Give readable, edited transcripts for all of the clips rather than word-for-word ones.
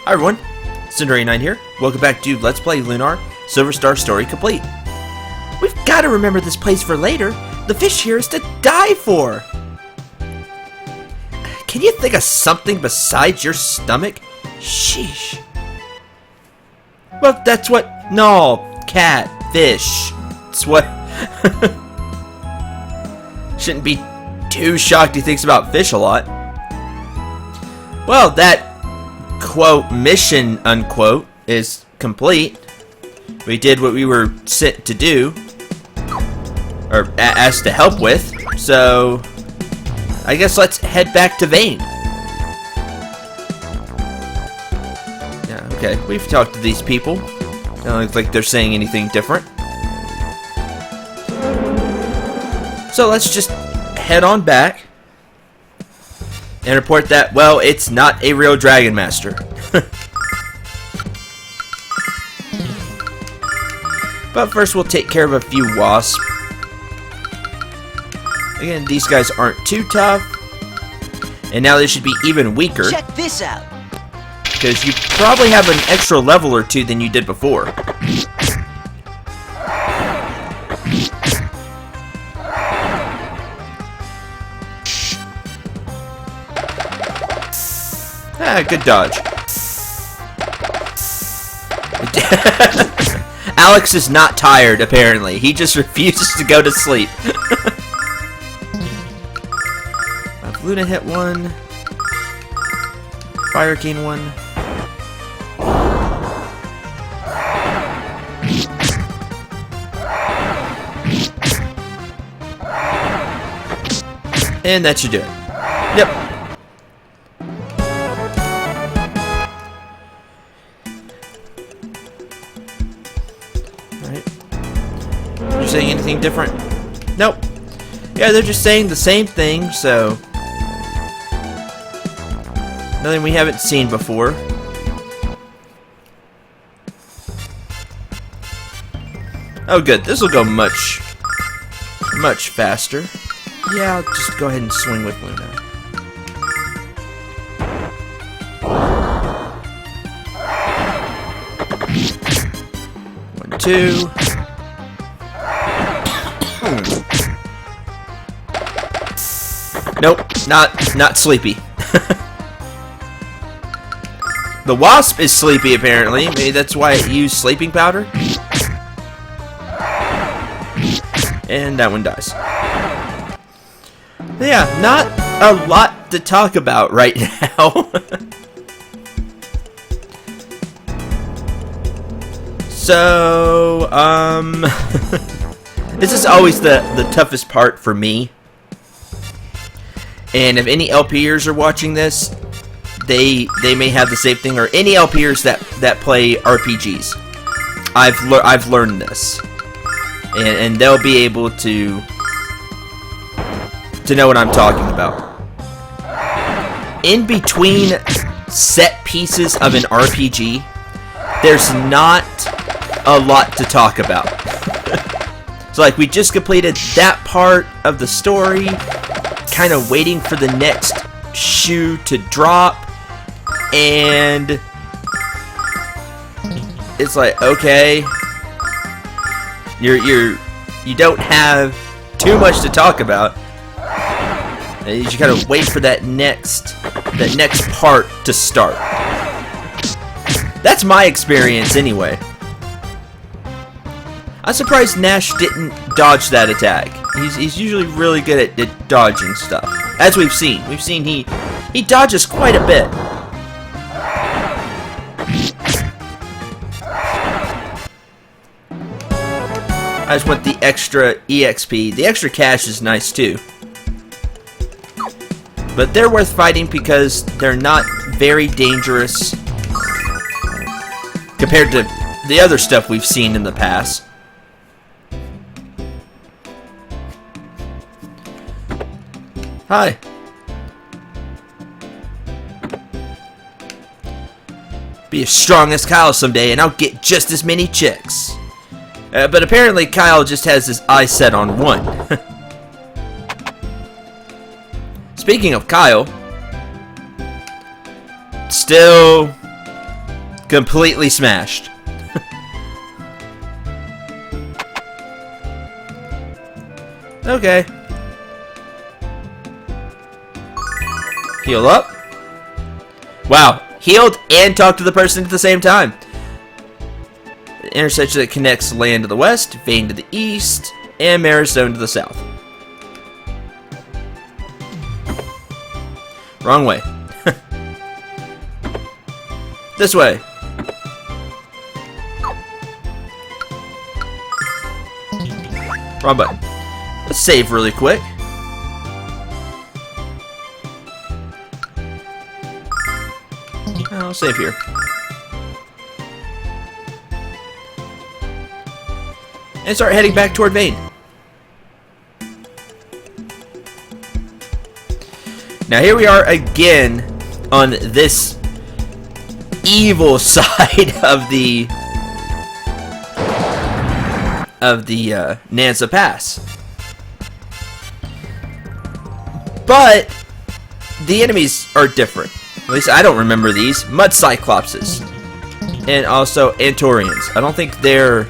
Hi everyone, Cindery9 here. Welcome back to Let's Play Lunar, Silver Star Story Complete. We've got to remember this place for later. The fish here is to die for. Can you think of something besides your stomach? Sheesh. Well, that's what... No, cat, fish. It's what... Shouldn't be too shocked he thinks about fish a lot. Well, that... quote, mission, unquote, is complete. We did what we were sent to do, or asked to help with, so I guess let's head back to Vane. Yeah, okay, we've talked to these people. Don't look like they're saying anything different. So let's just head on back and report that, well, it's not a real Dragon Master. But first we'll take care of a few wasps. Again, these guys aren't too tough. And now they should be even weaker. Check this out. Because you probably have an extra level or two than you did before. Ah, good dodge. Alex is not tired, apparently. He just refuses to go to sleep. Luna hit one. Fire King one. And that should do it. Yep. Alright. You're saying anything different? Nope. Yeah, they're just saying the same thing, so... nothing we haven't seen before. Oh good, this will go much faster. Yeah, I'll just go ahead and swing with Luna. One, two. Nope, not sleepy. The wasp is sleepy, apparently. Maybe that's why it used sleeping powder. And that one dies. But yeah, not a lot to talk about right now. So, this is always the toughest part for me. And if any LPers are watching this, they may have the same thing, or any LPers that play RPGs. I've learned this, and they'll be able to know what I'm talking about. In between set pieces of an RPG, there's not a lot to talk about. So like we just completed that part of the story, kind of waiting for the next shoe to drop. And it's like, okay, you don't have too much to talk about. You just gotta wait for that next part to start. That's my experience anyway. I'm surprised Nash didn't dodge that attack. He's usually really good at dodging stuff. As we've seen he dodges quite a bit. I just want the extra EXP. The extra cash is nice too. But they're worth fighting because they're not very dangerous compared to the other stuff we've seen in the past. Hi. Be as strong as Kyle someday and I'll get just as many chicks. But apparently Kyle just has his eyes set on one. Speaking of Kyle, still Completely smashed. Okay. Heal up. Wow. Healed and talked to the person at the same time. The intersection that connects land to the west, Vane to the east, and Maristone to the south. Wrong way. This way. Wrong button. Let's save really quick. I'll save here. And start heading back toward Vane. Now here we are again on this evil side of the Nanza Pass. But the enemies are different. At least I don't remember these. Mud Cyclopses. And also Antorians. I don't think they're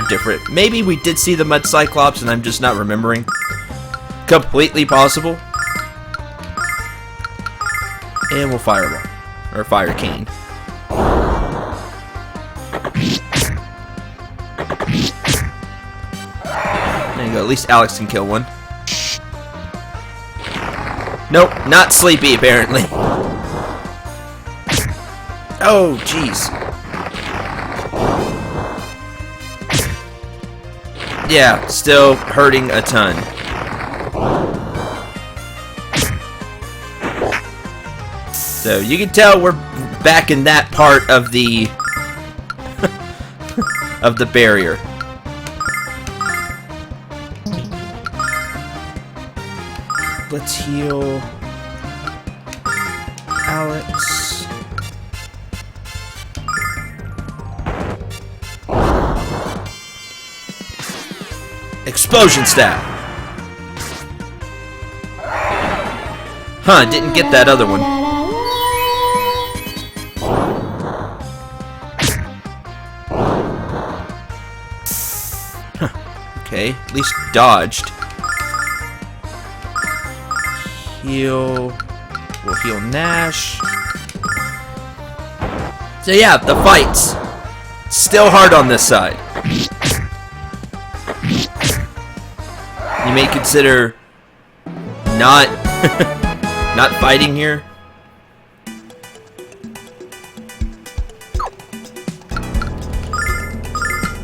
different. Maybe we did see the Mud Cyclops and I'm just not remembering. Completely possible. And we'll fireball. Or fire cane. There you go. At least Alex can kill one. Nope, not sleepy apparently. Oh, jeez. Yeah, still hurting a ton. So you can tell we're back in that part of the of the barrier. Let's heal Alex. Explosion staff. Huh, didn't get that other one. Huh. Okay, at least dodged. Heal. We'll heal Nash. So yeah, the fights. Still hard on this side. You may consider not not fighting here.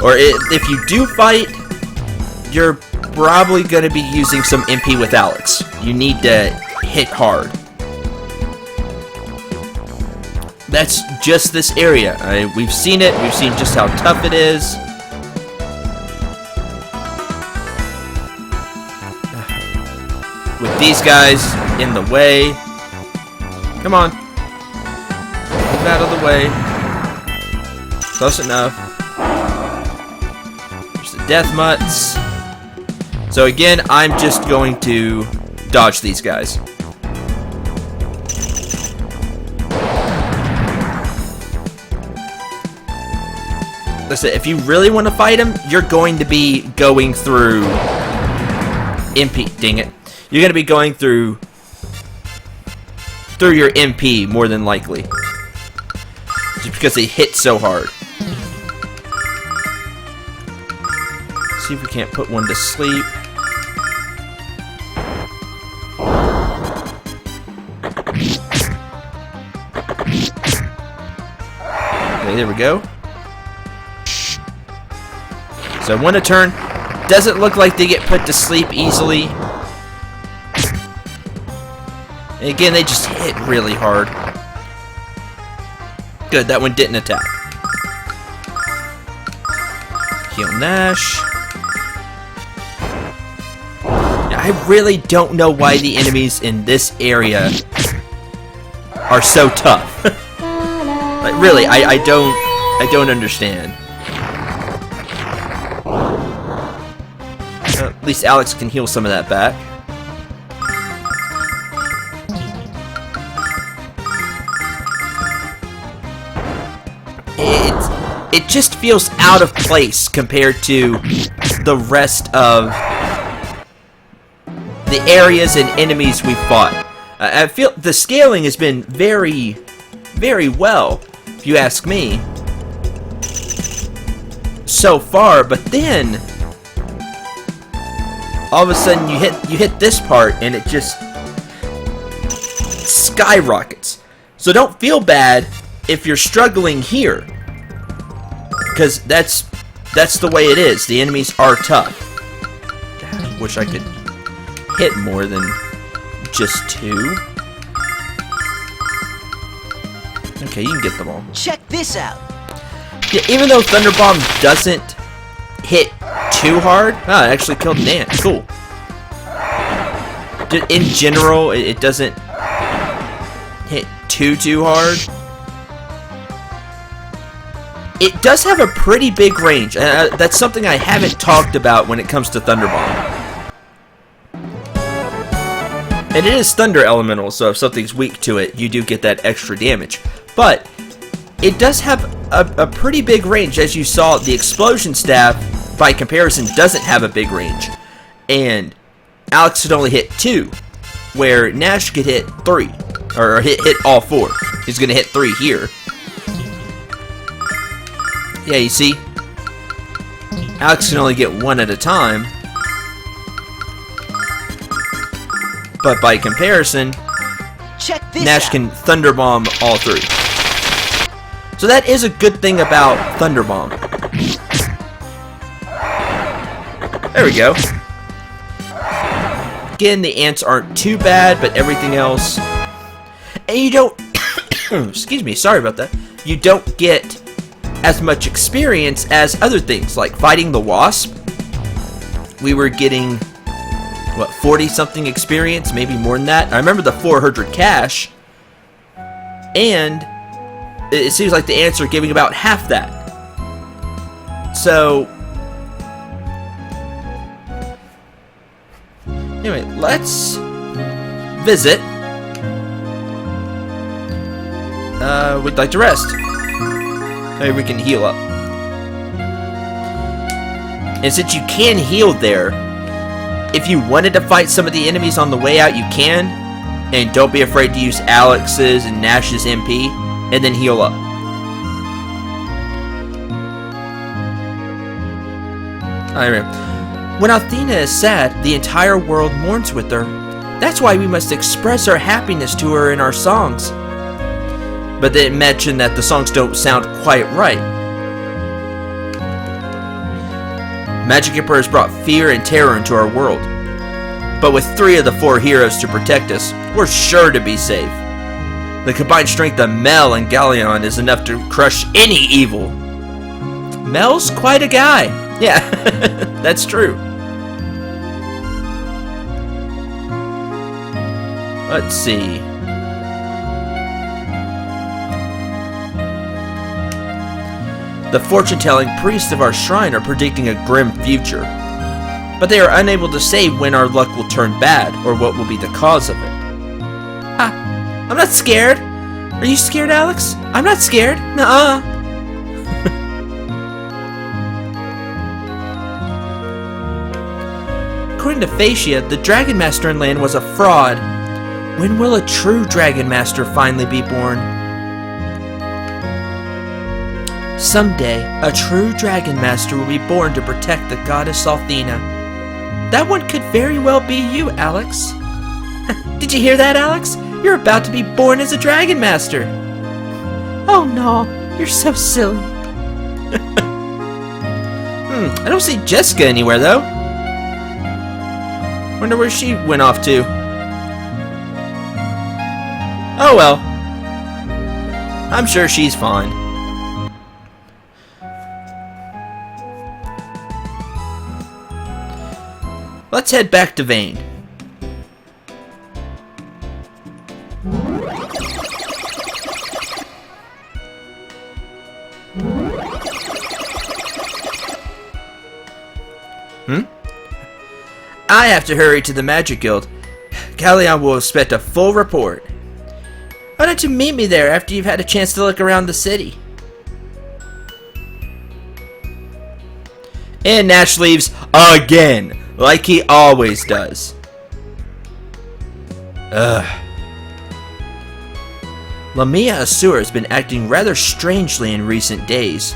Or if you do fight, you're probably going to be using some MP with Alex. You need to hit hard. That's just this area. We've seen it. We've seen just how tough it is. With these guys in the way. Come on. Move out of the way. Close enough. There's the death mutts. So again, I'm just going to dodge these guys. Listen, if you really want to fight him, you're going to be going through MP. Dang it. You're going to be going through your MP more than likely. Just because they hit so hard. See if we can't put one to sleep. Okay, there we go. So one a turn. Doesn't look like they get put to sleep easily. And again, they just hit really hard. Good, that one didn't attack. Heal Nash. I really don't know why the enemies in this area are so tough. Like really, I don't understand. At least Alex can heal some of that back. it just feels out of place compared to the rest of the areas and enemies we've fought. I feel the scaling has been very, very well, if you ask me, so far. But then, all of a sudden, you hit this part, and it just skyrockets. So don't feel bad if you're struggling here, because that's the way it is. The enemies are tough. I wish I could hit more than just 2. Okay, you can get them all. Check this out. Yeah, even though Thunder Bomb doesn't hit too hard, it actually killed an ant. Cool. In general, it doesn't hit too hard. It does have a pretty big range. That's something I haven't talked about when it comes to Thunder Bomb. And it is Thunder Elemental, so if something's weak to it, you do get that extra damage. But it does have a pretty big range. As you saw, the Explosion Staff, by comparison, doesn't have a big range. And Alex could only hit 2, where Nash could hit 3. Or hit all 4. He's going to hit 3 here. Yeah, you see? Alex can only get 1 at a time. But by comparison, Nash can Thunder Bomb all 3. So that is a good thing about Thunder Bomb. There we go. Again, the ants aren't too bad, but everything else... And you don't... excuse me, sorry about that. You don't get as much experience as other things, like fighting the wasp. We were getting... what, 40-something experience? Maybe more than that? I remember the 400 cash. And it seems like the ants are giving about half that. So... anyway, let's visit. We'd like to rest. Maybe we can heal up. And since you can heal there, if you wanted to fight some of the enemies on the way out, you can. And don't be afraid to use Alex's and Nash's MP, and then heal up. When Athena is sad, the entire world mourns with her. That's why we must express our happiness to her in our songs. But they mentioned that the songs don't sound quite right. Magic Emperor has brought fear and terror into our world. But with 3 of the 4 heroes to protect us, we're sure to be safe. The combined strength of Mel and Galleon is enough to crush any evil. Mel's quite a guy. Yeah, that's true. Let's see. The fortune-telling priests of our shrine are predicting a grim future. But they are unable to say when our luck will turn bad, or what will be the cause of it. I'm not scared. Are you scared, Alex? I'm not scared. Nuh-uh. According to Phasia, the Dragon Master in land was a fraud. When will a true Dragon Master finally be born? Someday, a true Dragon Master will be born to protect the goddess Athena. That one could very well be you, Alex. Did you hear that, Alex? You're about to be born as a Dragon Master. Oh no, you're so silly. I don't see Jessica anywhere, though. Wonder where she went off to. Oh well. I'm sure she's fine. Let's head back to Vane. I have to hurry to the Magic Guild. Galleon will expect a full report. Why don't you meet me there after you've had a chance to look around the city? And Nash leaves again, like he always does. Ugh. Lemia Ausa has been acting rather strangely in recent days.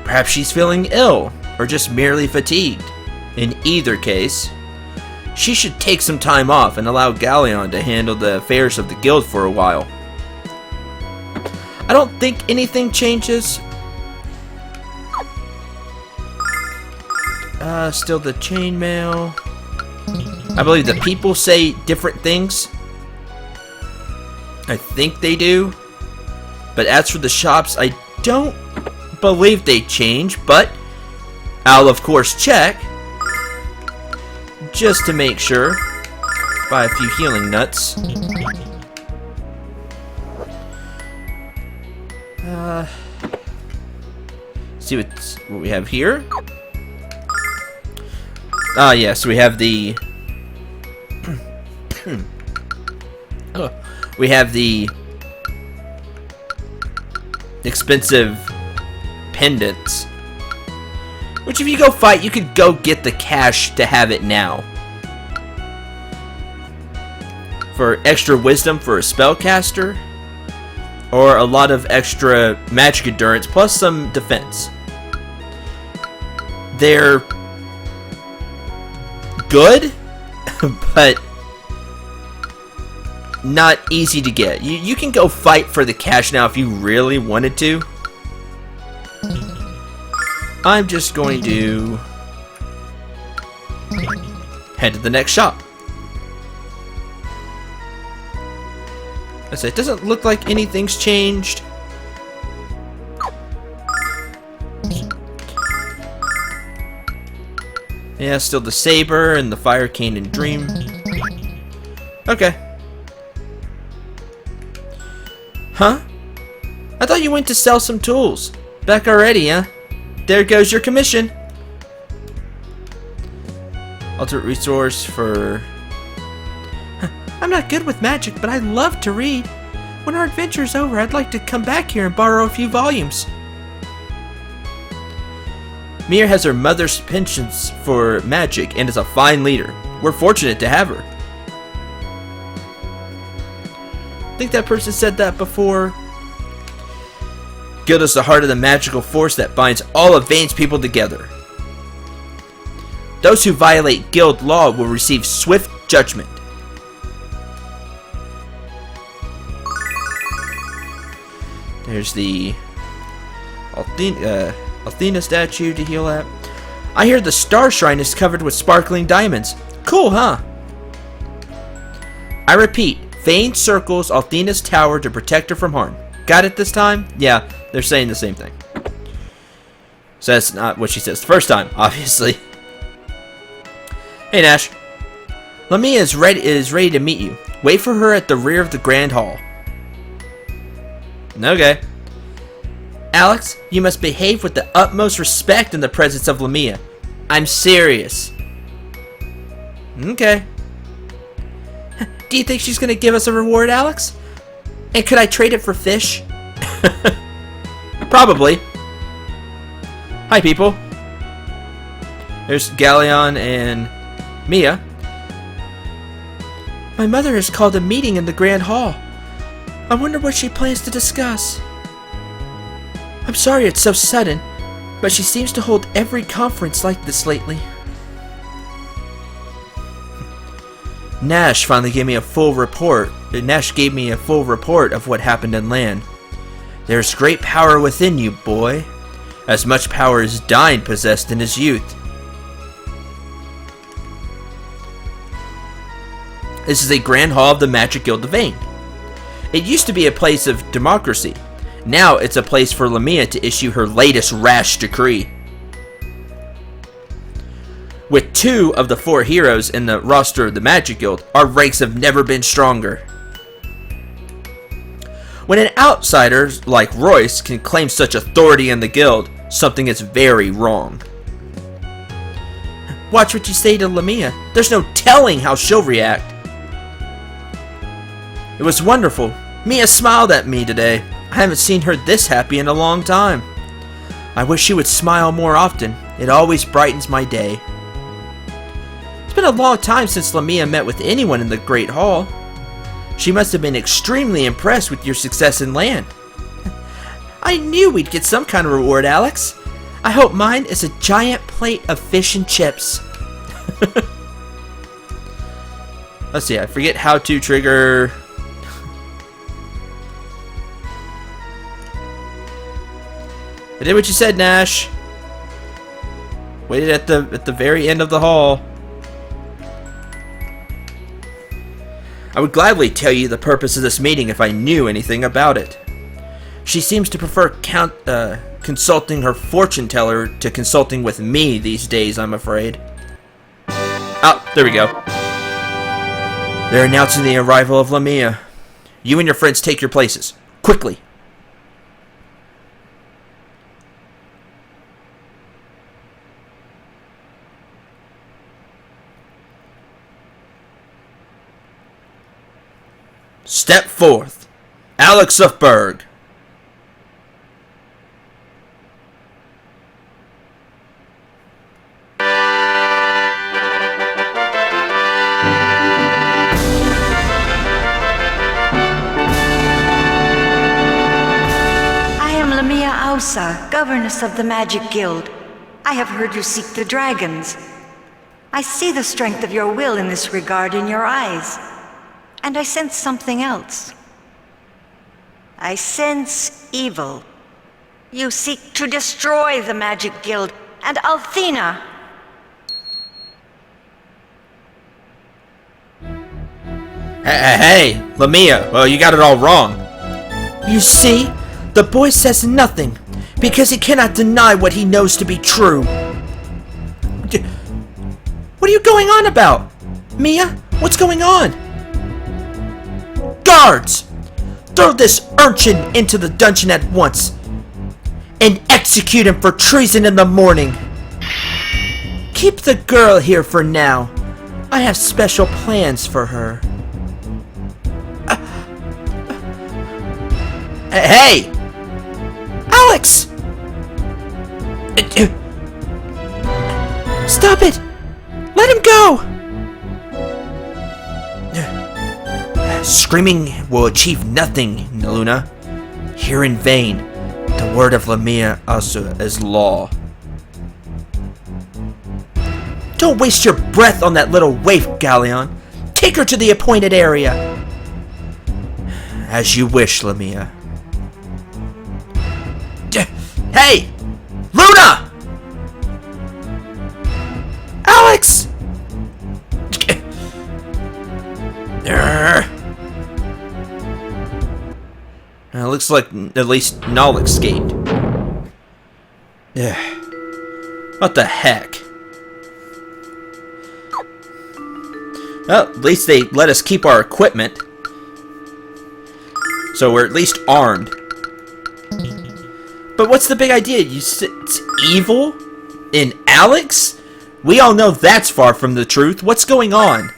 Perhaps she's feeling ill, or just merely fatigued. In either case, she should take some time off and allow Galleon to handle the affairs of the guild for a while. I don't think anything changes. Still the chainmail. I believe the people say different things. I think they do. But as for the shops, I don't believe they change, but I'll of course check. Just to make sure. Buy a few healing nuts. See what we have here. Yes, we have the we have the expensive pendants, which if you go fight, you could go get the cash to have it now. For extra wisdom for a spellcaster, or a lot of extra magic endurance, plus some defense. They're good, but not easy to get. You can go fight for the cash now if you really wanted to. I'm just going to head to the next shop. I say it doesn't look like anything's changed. Yeah, still the saber and the fire cane and dream. Okay. Huh? I thought you went to sell some tools. Back already, huh? There goes your commission. Alternate resource for... I'm not good with magic, but I love to read. When our adventure's over, I'd like to come back here and borrow a few volumes. Mir has her mother's penchants for magic and is a fine leader. We're fortunate to have her. I think that person said that before. Guild is the heart of the magical force that binds all of Vane's people together. Those who violate guild law will receive swift judgment. There's the Athena statue to heal at. I hear the Star Shrine is covered with sparkling diamonds. Cool, huh? I repeat, Vane circles Athena's tower to protect her from harm. Got it this time? Yeah, they're saying the same thing. So that's not what she says the first time, obviously. Hey, Nash. Lemia is ready to meet you. Wait for her at the rear of the Grand Hall. Okay. Alex, you must behave with the utmost respect in the presence of Lemia. I'm serious. Okay. Do you think she's gonna give us a reward, Alex? And could I trade it for fish? Probably. Hi, people. There's Galleon and Mia. My mother has called a meeting in the Grand Hall. I wonder what she plans to discuss. I'm sorry it's so sudden, but she seems to hold every conference like this lately. Nash finally gave me a full report. Nash gave me a full report of what happened in land. There's great power within you, boy. As much power as Dine possessed in his youth. This is a Grand Hall of the Magic Guild of Vane. It used to be a place of democracy. Now it's a place for Lemia to issue her latest rash decree. With 2 of the 4 heroes in the roster of the Magic Guild, our ranks have never been stronger. When an outsider like Royce can claim such authority in the guild, something is very wrong. Watch what you say to Lemia. There's no telling how she'll react. It was wonderful. Mia smiled at me today. I haven't seen her this happy in a long time. I wish she would smile more often. It always brightens my day. It's been a long time since Lemia met with anyone in the Great Hall. She must have been extremely impressed with your success in land. I knew we'd get some kind of reward, Alex. I hope mine is a giant plate of fish and chips. Let's see, I forget how to trigger... I did what you said, Nash. Waited at the very end of the hall. I would gladly tell you the purpose of this meeting if I knew anything about it. She seems to prefer consulting her fortune teller to consulting with me these days, I'm afraid. Oh, there we go. They're announcing the arrival of Lemia. You and your friends take your places. Quickly. Step forth. Alex of Berg. Lemia Ausa, governess of the Magic Guild. I have heard you seek the dragons. I see the strength of your will in this regard in your eyes. And I sense something else. I sense evil. You seek to destroy the Magic Guild and Althena. Hey, Lemia, well, you got it all wrong. You see? The boy says nothing, because he cannot deny what he knows to be true. What are you going on about? Mia, what's going on? Guards! Throw this urchin into the dungeon at once, and execute him for treason in the morning. Keep the girl here for now. I have special plans for her. Hey! Alex! Stop it! Let him go! Screaming will achieve nothing, Luna. Here in Vane, the word of Lemia Ausa is law. Don't waste your breath on that little waif, Galleon. Take her to the appointed area. As you wish, Lemia. Hey! Luna! Alex! Looks like at least Null escaped. What the heck? Well, at least they let us keep our equipment. So we're at least armed. But what's the big idea? It's evil? In Alex? We all know that's far from the truth. What's going on?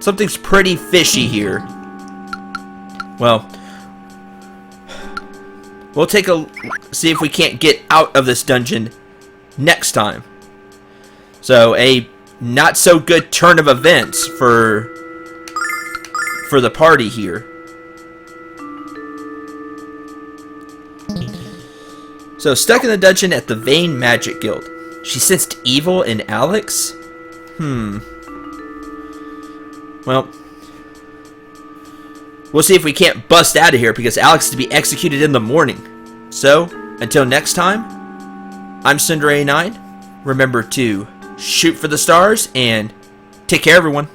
Something's pretty fishy here. Well, we'll see if we can't get out of this dungeon next time. So, a not so good turn of events for the party here. So, stuck in the dungeon at the Vane Magic Guild. She sensed evil in Alex? Well, we'll see if we can't bust out of here because Alex is to be executed in the morning. So, until next time, I'm Cinder89. Remember to shoot for the stars and take care, everyone.